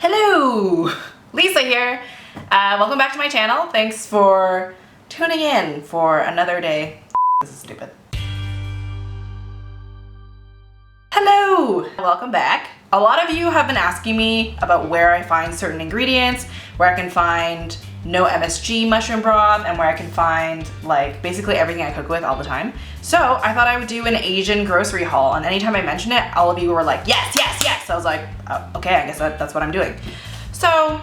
Hello! Lisa here. Welcome back to my channel. Thanks for tuning in for another day. This is stupid. Hello! Welcome back. A lot of you have been asking me about where I find certain ingredients, where I can find no MSG mushroom broth, and where I can find like basically everything I cook with all the time. So I thought I would do an Asian grocery haul, and anytime I mention it, all of you were like, yes, yes, yes. So I was like, oh, okay, I guess that's what I'm doing. So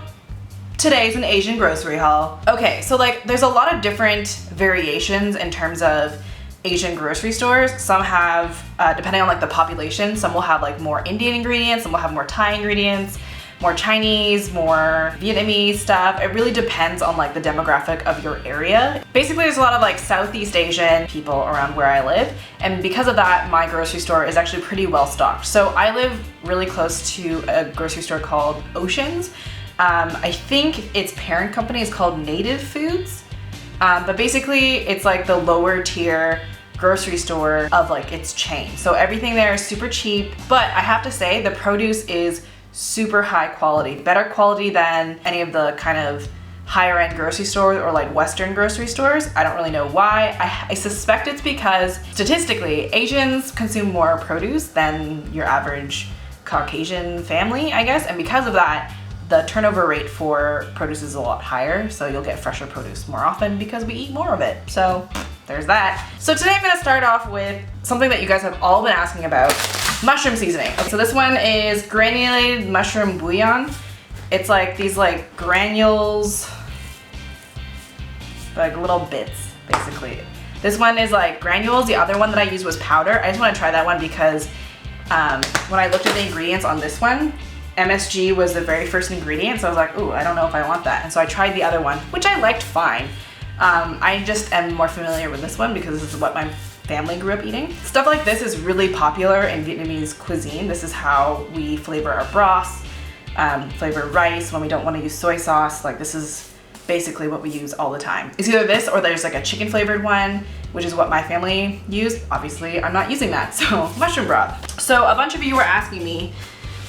today's an Asian grocery haul. Okay, so like there's a lot of different variations in terms of Asian grocery stores. Some have, depending on like the population, some will have like more Indian ingredients, some will have more Thai ingredients, more Chinese, more Vietnamese stuff. It really depends on like the demographic of your area. Basically, there's a lot of like Southeast Asian people around where I live, and because of that, my grocery store is actually pretty well stocked. So I live really close to a grocery store called Ocean's. I think its parent company is called Native Foods, but basically it's like the lower tier grocery store of like its chain. So everything there is super cheap, but I have to say the produce is super high quality, better quality than any of the kind of higher end grocery stores or like Western grocery stores. I don't really know why. I suspect it's because statistically Asians consume more produce than your average Caucasian family, I guess. And because of that, the turnover rate for produce is a lot higher. So you'll get fresher produce more often because we eat more of it. So there's that. So today I'm gonna start off with something that you guys have all been asking about. Mushroom seasoning. So this one is granulated mushroom bouillon. It's like these like granules, like little bits, basically. This one is like granules. The other one that I used was powder. I just want to try that one because when I looked at the ingredients on this one, MSG was the very first ingredient. So I was like, ooh, I don't know if I want that. And so I tried the other one, which I liked fine. I just am more familiar with this one because this is what my family grew up eating. Stuff like this is really popular in Vietnamese cuisine. This is how we flavor our broths, flavor rice when we don't want to use soy sauce. Like this is basically what we use all the time. It's either this or there's like a chicken flavored one, which is what my family used. Obviously, I'm not using that, so mushroom broth. So a bunch of you were asking me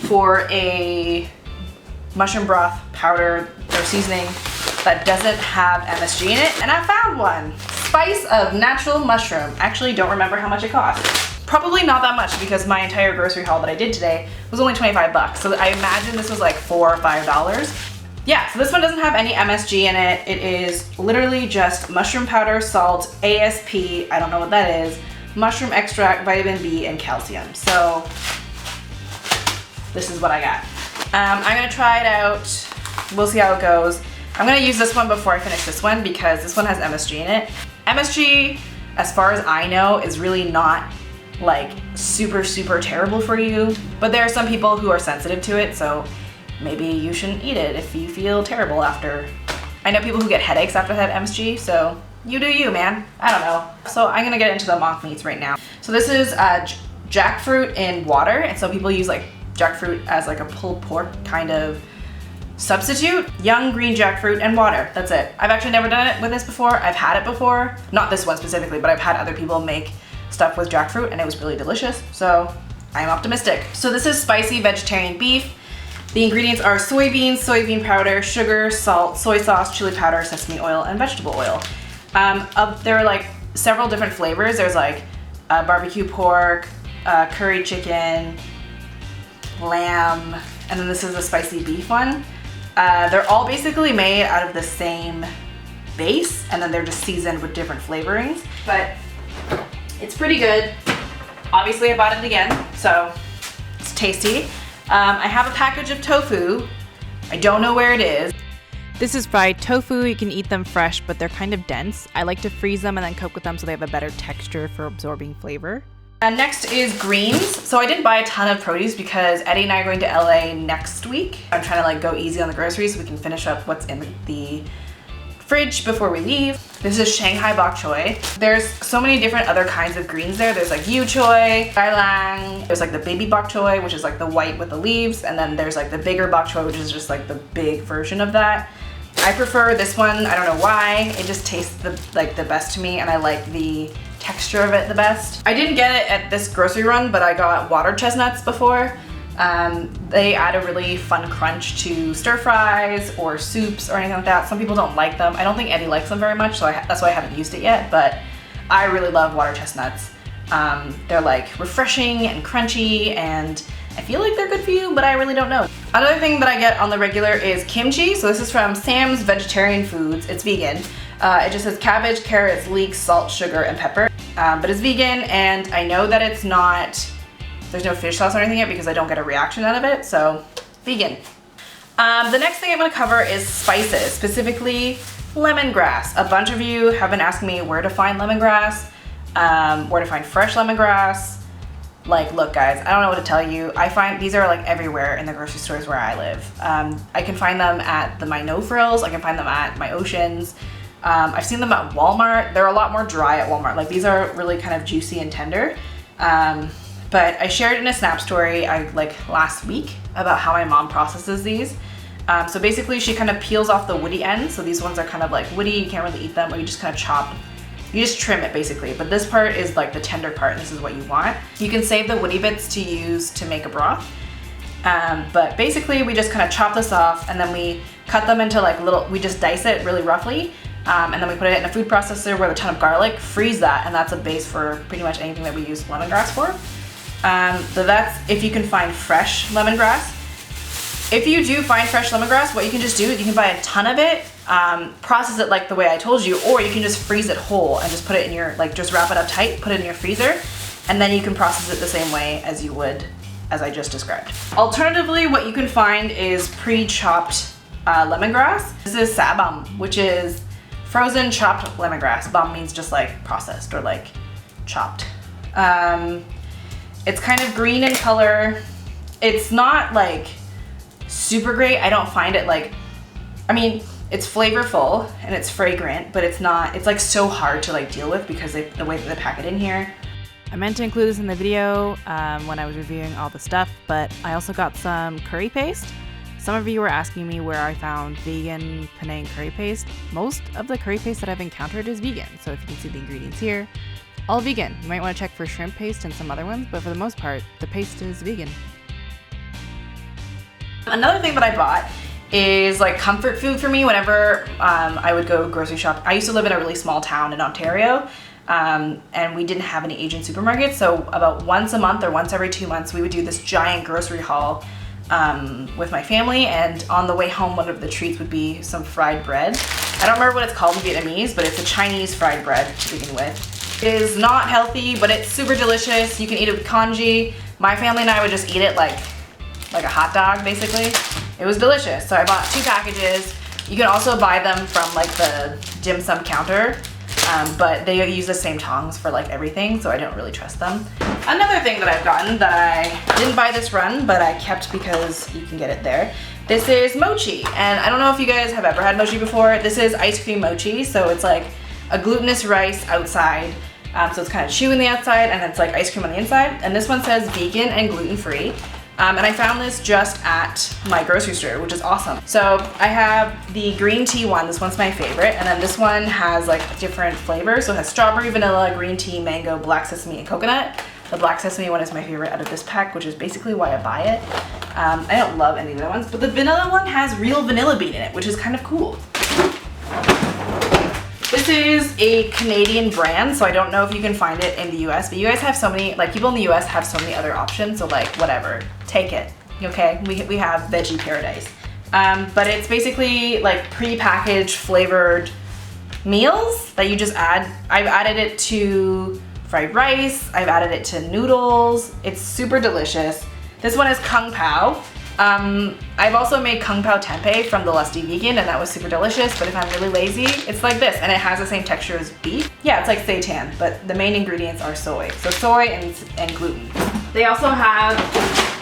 for a mushroom broth powder or seasoning that doesn't have MSG in it, and I found one. Spice of natural mushroom. Actually, don't remember how much it cost. Probably not that much because my entire grocery haul that I did today was only 25 bucks. So I imagine this was like $4 or $5. Yeah, so this one doesn't have any MSG in it. It is literally just mushroom powder, salt, ASP, I don't know what that is, mushroom extract, vitamin B, and calcium. So this is what I got. I'm gonna try it out. We'll see how it goes. I'm gonna use this one before I finish this one because this one has MSG in it. MSG, as far as I know, is really not like super, super terrible for you, but there are some people who are sensitive to it, so maybe you shouldn't eat it if you feel terrible after. I know people who get headaches after they have MSG, so you do you, man. I don't know. So I'm gonna get into the mock meats right now. So this is jackfruit in water, and so people use like jackfruit as like a pulled pork kind of substitute. Young green jackfruit and water, that's it. I've actually never done it with this before. I've had it before, not this one specifically, but I've had other people make stuff with jackfruit and it was really delicious, so I'm optimistic. So this is spicy vegetarian beef. The ingredients are soybeans, soybean powder, sugar, salt, soy sauce, chili powder, sesame oil, and vegetable oil. There are like several different flavors. There's like barbecue pork, curry chicken, lamb, and then this is the spicy beef one. They're all basically made out of the same base, and then they're just seasoned with different flavorings, but it's pretty good. Obviously I bought it again, so it's tasty. I have a package of tofu. I don't know where it is. This is fried tofu. You can eat them fresh, but they're kind of dense. I like to freeze them and then cook with them so they have a better texture for absorbing flavor. Next is greens. So I didn't buy a ton of produce because Eddie and I are going to LA next week. I'm trying to like go easy on the groceries so we can finish up what's in the fridge before we leave. This is Shanghai bok choy. There's so many different other kinds of greens there. There's like yu choy, gailang. There's like the baby bok choy, which is like the white with the leaves. And then there's like the bigger bok choy, which is just like the big version of that. I prefer this one. I don't know why. It just tastes the best to me, and I like the texture of it the best. I didn't get it at this grocery run, but I got water chestnuts before. They add a really fun crunch to stir fries or soups or anything like that. Some people don't like them. I don't think Eddie likes them very much, so that's why I haven't used it yet, but I really love water chestnuts. They're like refreshing and crunchy, and I feel like they're good for you, but I really don't know. Another thing that I get on the regular is kimchi. So this is from Sam's Vegetarian Foods. It's vegan. It just says cabbage, carrots, leeks, salt, sugar, and pepper. But it's vegan, and I know that it's not, there's no fish sauce or anything yet because I don't get a reaction out of it, so vegan. The next thing I'm gonna cover is spices, specifically lemongrass. A bunch of you have been asking me where to find lemongrass, where to find fresh lemongrass. Like, look guys, I don't know what to tell you. I find these are like everywhere in the grocery stores where I live. I can find them at my No Frills, I can find them at my Oceans. I've seen them at Walmart. They're a lot more dry at Walmart. Like, these are really kind of juicy and tender. But I shared in a Snap story like last week about how my mom processes these. So basically she kind of peels off the woody end. So these ones are kind of like woody, you can't really eat them, or you just kind of chop. You just trim it basically, but this part is like the tender part, and this is what you want. You can save the woody bits to use to make a broth. But basically we just kind of chop this off, and then we cut them into like little, we just dice it really roughly. And then we put it in a food processor with a ton of garlic, freeze that, and that's a base for pretty much anything that we use lemongrass for. So that's if you can find fresh lemongrass. If you do find fresh lemongrass, what you can just do is you can buy a ton of it, process it like the way I told you, or you can just freeze it whole and just put it in your, like just wrap it up tight, put it in your freezer, and then you can process it the same way as you would, as I just described. Alternatively, what you can find is pre-chopped lemongrass. This is sabam, which is frozen chopped lemongrass. Bam means just like processed or like chopped. It's kind of green in color. It's not like super great. I don't find it like, I mean, it's flavorful and it's fragrant, but it's not, it's like so hard to like deal with because the way that they pack it in here. I meant to include this in the video when I was reviewing all the stuff, but I also got some curry paste. Some of you were asking me where I found vegan Penang curry paste. Most of the curry paste that I've encountered is vegan, so if you can see the ingredients here, all vegan. You might want to check for shrimp paste and some other ones, but for the most part, the paste is vegan. Another thing that I bought is like comfort food for me whenever I would go grocery shop. I used to live in a really small town in Ontario, and we didn't have any Asian supermarkets, so about once a month or once every 2 months we would do this giant grocery haul with my family, and on the way home one of the treats would be some fried bread. I don't remember what it's called in Vietnamese, but it's a Chinese fried bread to begin with. It is not healthy, but it's super delicious. You can eat it with congee. My family and I would just eat it like a hot dog basically. It was delicious, so I bought 2 packages. You can also buy them from like the dim sum counter, but they use the same tongs for like everything, so I don't really trust them. Another thing that I've gotten that I didn't buy this run, but I kept because you can get it there. This is mochi, and I don't know if you guys have ever had mochi before. This is ice cream mochi, so it's like a glutinous rice outside. So it's kind of chewy on the outside, and it's like ice cream on the inside. And this one says vegan and gluten-free. And I found this just at my grocery store, which is awesome. So I have the green tea one. This one's my favorite. And then this one has like different flavors. So it has strawberry, vanilla, green tea, mango, black sesame, and coconut. The black sesame one is my favorite out of this pack, which is basically why I buy it. I don't love any of the other ones, but the vanilla one has real vanilla bean in it, which is kind of cool. This is a Canadian brand, so I don't know if you can find it in the US, but you guys have so many, like people in the US have so many other options, so like whatever, take it, okay? We have veggie paradise. But it's basically like pre-packaged flavored meals that you just add. I've added it to fried rice, I've added it to noodles. It's super delicious. This one is Kung Pao. I've also made Kung Pao tempeh from the Lusty Vegan, and that was super delicious, but if I'm really lazy, it's like this, and it has the same texture as beef. Yeah, it's like seitan, but the main ingredients are soy. So soy and gluten. They also have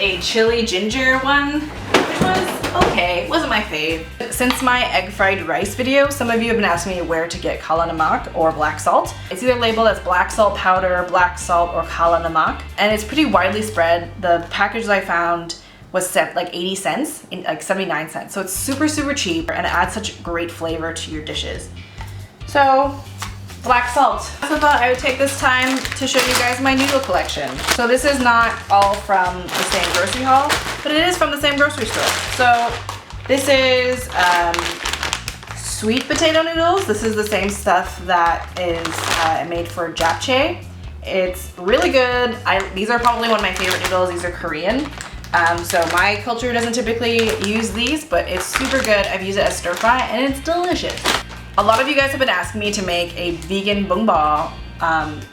a chili ginger one, which was okay, wasn't my fave. Since my egg fried rice video, some of you have been asking me where to get kala namak or black salt. It's either labeled as black salt powder, black salt, or kala namak, and it's pretty widely spread. The package that I found was set like 80 cents, like 79 cents. So it's super, super cheap, and it adds such great flavor to your dishes. So black salt. I also thought I would take this time to show you guys my noodle collection. So this is not all from the same grocery haul, but it is from the same grocery store. So this is sweet potato noodles. This is the same stuff that is made for japchae. It's really good. These are probably one of my favorite noodles. These are Korean. So my culture doesn't typically use these, but it's super good. I've used it as stir fry and it's delicious. A lot of you guys have been asking me to make a vegan bungbao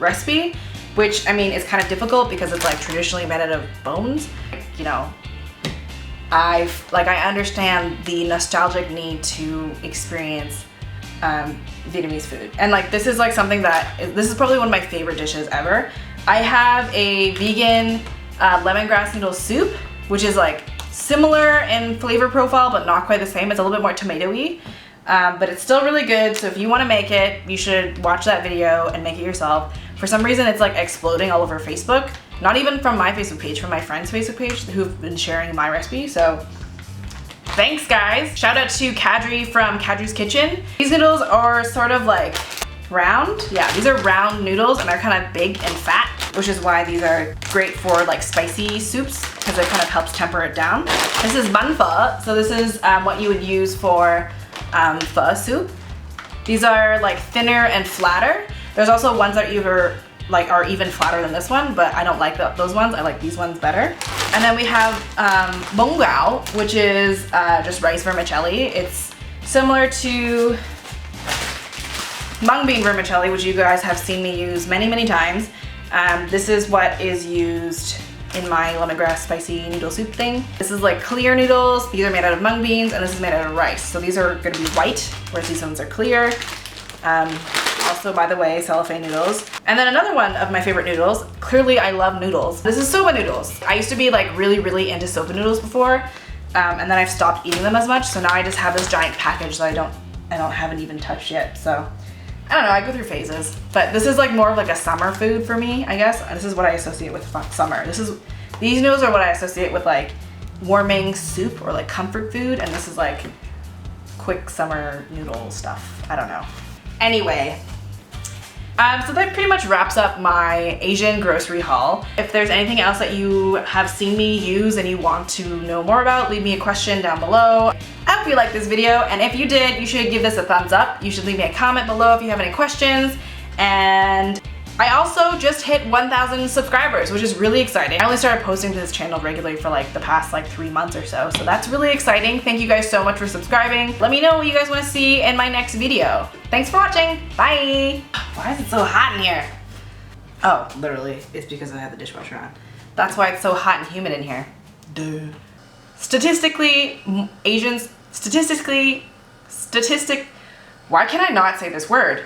recipe, which I mean is kind of difficult because it's like traditionally made out of bones. You know, I understand the nostalgic need to experience Vietnamese food, and like this is like something that this is probably one of my favorite dishes ever. I have a vegan lemongrass noodle soup, which is like similar in flavor profile but not quite the same. It's a little bit more tomatoey, but it's still really good. So if you want to make it, you should watch that video and make it yourself. For some reason it's like exploding all over Facebook, not even from my Facebook page, from my friend's Facebook page who've been sharing my recipe. So thanks guys. Shout out to Kadri from Kadri's Kitchen. These noodles are sort of like round. Yeah, these are round noodles and they're kind of big and fat, which is why these are great for like spicy soups because it kind of helps temper it down. This is bun pho. So this is what you would use for pho soup. These are like thinner and flatter. There's also ones that are even flatter than this one, but I don't like those ones. I like these ones better. And then we have mung gao, which is just rice vermicelli. It's similar to mung bean vermicelli, which you guys have seen me use many, many times. This is what is used in my lemongrass spicy noodle soup thing. This is like clear noodles. These are made out of mung beans and this is made out of rice. So these are gonna be white, whereas these ones are clear. Also, by the way, cellophane noodles. And then another one of my favorite noodles, clearly I love noodles. This is soba noodles. I used to be like really, really into soba noodles before, and then I've stopped eating them as much. So now I just have this giant package that I haven't even touched yet. So I don't know, I go through phases. But this is like more of like a summer food for me, I guess. This is what I associate with summer. These noodles are what I associate with like warming soup or like comfort food, and this is like quick summer noodle stuff. I don't know. Anyway, so that pretty much wraps up my Asian grocery haul. If there's anything else that you have seen me use and you want to know more about, leave me a question down below. I hope you liked this video, and if you did, you should give this a thumbs up. You should leave me a comment below if you have any questions. And I also just hit 1,000 subscribers, which is really exciting. I only started posting to this channel regularly for like the past like 3 months or so, so that's really exciting. Thank you guys so much for subscribing. Let me know what you guys want to see in my next video. Thanks for watching. Bye. Why is it so hot in here? Oh, literally, it's because I have the dishwasher on. That's why it's so hot and humid in here. Duh. Statistically, why can I not say this word?